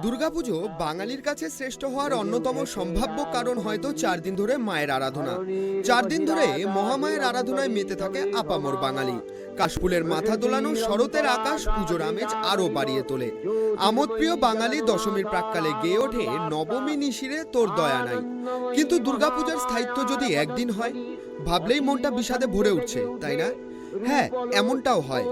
দুর্গাপুজো বাঙালির কাছে শ্রেষ্ঠ হওয়ার অন্যতম সম্ভাব্য কারণ হয়তো 4 দিন ধরে মায়ের আরাধনা। 4 দিন ধরে মহামায়ের আরাধনায় মেতে থাকে আপামর বাঙালি। কাশফুলের মাথা দোলানো শরতের আকাশ পুজোর আমেজ আরো বাড়িয়ে তোলে। আমোদপ্রিয় বাঙালি দশমীর প্রাক্কালে গেয়ে ওঠে নবমী নিশিরে তোর দয়া নাই। কিন্তু দুর্গাপূজার স্থায়িত্ব যদি একদিন হয়, ভাবলেই মনটা বিষাদে ভরে উঠছে, তাই না? হ্যাঁ, এমনটাও হয়।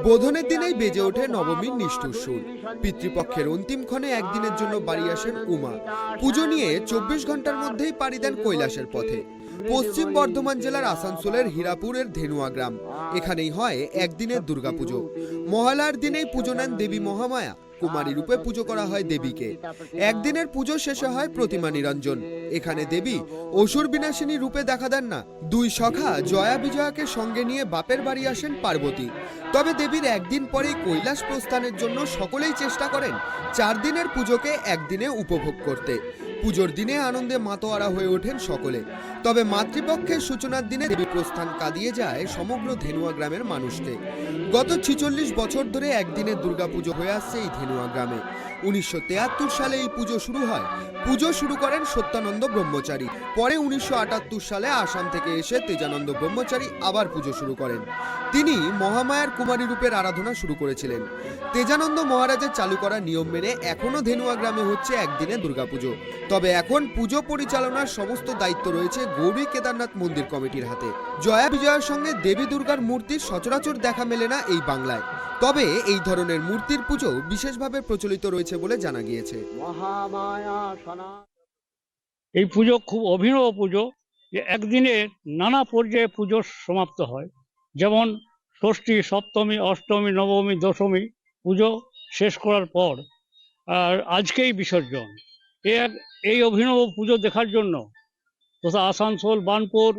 বোধনের দিনেই বেজে ওঠে নবমীর নিষ্ঠুর সুর। পিতৃপক্ষের অন্তিম ক্ষণে একদিনের জন্য বাড়ি আসেন উমা। পুজো নিয়ে 24 ঘন্টার মধ্যেই পাড়ি দেন কৈলাসের পথে। পশ্চিম বর্ধমান জেলার আসানসোলের হীরাপুরের ধেনুয়া গ্রাম। এখানেই হয় একদিনের দুর্গাপুজো। মহালয়ার দিনেই পুজো নেন দেবী মহামায়া। কুমারী রূপে পুজো করা হয় দেবীকে। একদিনের পুজো শেষে হয় প্রতিমা নিরঞ্জন। এখানে দেবী অসুর বিনাশিনী রূপে দেখা দেন না। দুই সখা জয়া বিজয়াকে সঙ্গে নিয়ে বাপের বাড়ি আসেন পার্বতী। তবে দেবীর একদিন পরেই কৈলাস প্রস্থানের জন্য সকলেই চেষ্টা করেন 4 দিনের পুজোকে একদিনে উপভোগ করতে। পুজোর দিনে আনন্দে মাতোয়ারা হয়ে ওঠেন সকলে। তবে মাতৃপক্ষের সূচনার দিনে দেবী প্রস্থান কাঁদিয়ে যায় সমগ্র ধেনুয়া গ্রামের মানুষকে। গত 46 বছর ধরে একদিনের দুর্গাপুজো হয়ে আসছে এই ধেনুয়া গ্রামে। 1973 সালে এই পুজো শুরু হয়। পুজো শুরু করেন সত্যানন্দ ব্রহ্মচারী। পরে 1978 সালে আসাম থেকে এসে তেজানন্দ ব্রহ্মচারী আবার পুজো শুরু করেন। তিনি মহামায়ার কুমারী রূপের আরাধনা শুরু করেছিলেন। তেজানন্দ মহারাজের চালু করা নিয়ম মেনে এখনো ধেনুয়া গ্রামে হচ্ছে একদিনে দুর্গাপুজো। তবে এখন পুজো পরিচালনার সমস্ত দায়িত্ব রয়েছে গৌরী কেদারনাথ মন্দির কমিটির হাতে। জয়া বিজয়ার সঙ্গে দেবী দুর্গার মূর্তির সচরাচর দেখা মেলে না এই বাংলায়। তবে এই ধরনের মূর্তির পুজো বিশেষভাবে প্রচলিত রয়েছে বলে জানা গিয়েছে। এই পুজো খুব অভিনব পুজো, যে একদিনে নানা পর্যায়ে পুজো সমাপ্ত হয়। যেমন ষষ্ঠী, সপ্তমী, অষ্টমী, নবমী, দশমী পুজো শেষ করার পর আর আজকেই বিসর্জন। এই অভিনব পুজো দেখার জন্য তথা আসানসোল, বার্নপুর,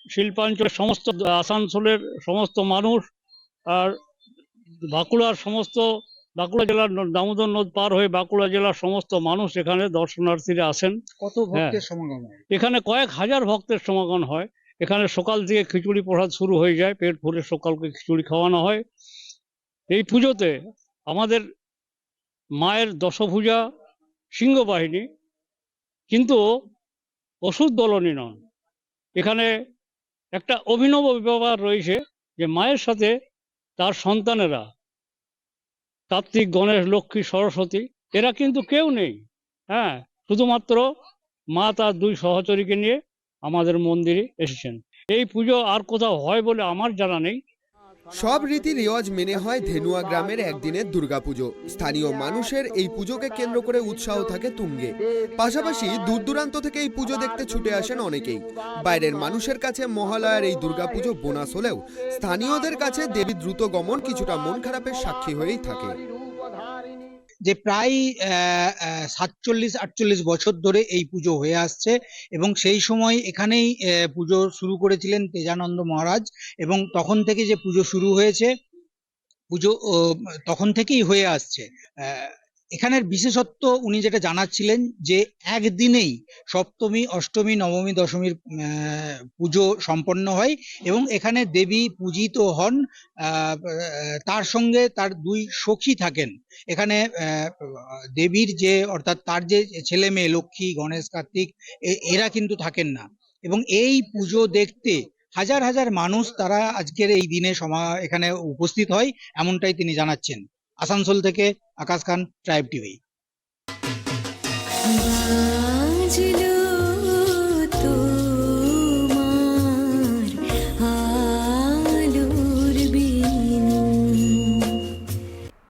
শিল্পাঞ্চল, সমস্ত আসানসোলের সমস্ত মানুষ আর বাঁকুড়া জেলার দামোদর নদ পার হয়ে বাঁকুড়া জেলার সমস্ত মানুষ এখানে দর্শনার্থীরা আসেন। কত ভক্তের সমাগম হয় এখানে? কয়েক হাজার ভক্তের সমাগম হয়। এখানে সকাল থেকে খিচুড়ি প্রসাদ শুরু হয়ে যায়, পেট ভরে সকালকে খিচুড়ি খাওয়ানো হয়। এই পুজোতে আমাদের মায়ের দশভুজা সিংহবাহিনী কিন্তু অসুর দলনী নন। এখানে একটা অভিনব ব্যবহার রয়েছে যে মায়ের সাথে তার সন্তানেরা কার্তিক, গণেশ, লক্ষ্মী, সরস্বতী এরা কিন্তু কেউ নেই। হ্যাঁ, শুধুমাত্র মা তার 2 সহচরীকে নিয়ে আমাদের মন্দিরে এসেছেন। এই পুজো আর কোথাও হয় বলে আমার জানা নেই। সব রীতি রেওয়াজ মেনে হয় ধেনুয়া গ্রামের একদিনের দুর্গাপুজো। স্থানীয় মানুষের এই পুজোকে কেন্দ্র করে উৎসাহ থাকে তুঙ্গে। পাশাপাশি দূর দূরান্ত থেকে এই পুজো দেখতে ছুটে আসেন অনেকেই। বাইরের মানুষের কাছে মহালয়ার এই দুর্গাপুজো বোনাস হলেও স্থানীয়দের কাছে দেবীর দ্রুত গমন কিছুটা মন খারাপের সাক্ষী হয়েই থাকে। যে প্রায় 47-48 বছর ধরে এই পুজো হয়ে আসছে এবং সেই সময় এখানেই পুজো শুরু করেছিলেন তেজানন্দ মহারাজ এবং তখন থেকে যে পুজো শুরু হয়েছে, পুজো তখন থেকেই হয়ে আসছে। এখানের বিশেষত্ব উনি যেটা জানাচ্ছিলেন যে একদিনেই সপ্তমী, অষ্টমী, নবমী, দশমীর পুজো সম্পন্ন হয় এবং এখানে দেবী পূজিত হন। তার সঙ্গে তার 2 সখী থাকেন। এখানে দেবীর যে অর্থাৎ তার যে ছেলে মেয়ে লক্ষ্মী, গণেশ, কার্তিক এরা কিন্তু থাকেন না এবং এই পুজো দেখতে হাজার হাজার মানুষ তারা আজকের এই দিনে এখানে উপস্থিত হয়, এমনটাই তিনি জানাচ্ছেন। আসানসোল থেকে আকাশ খান, ট্রাইব টিভি।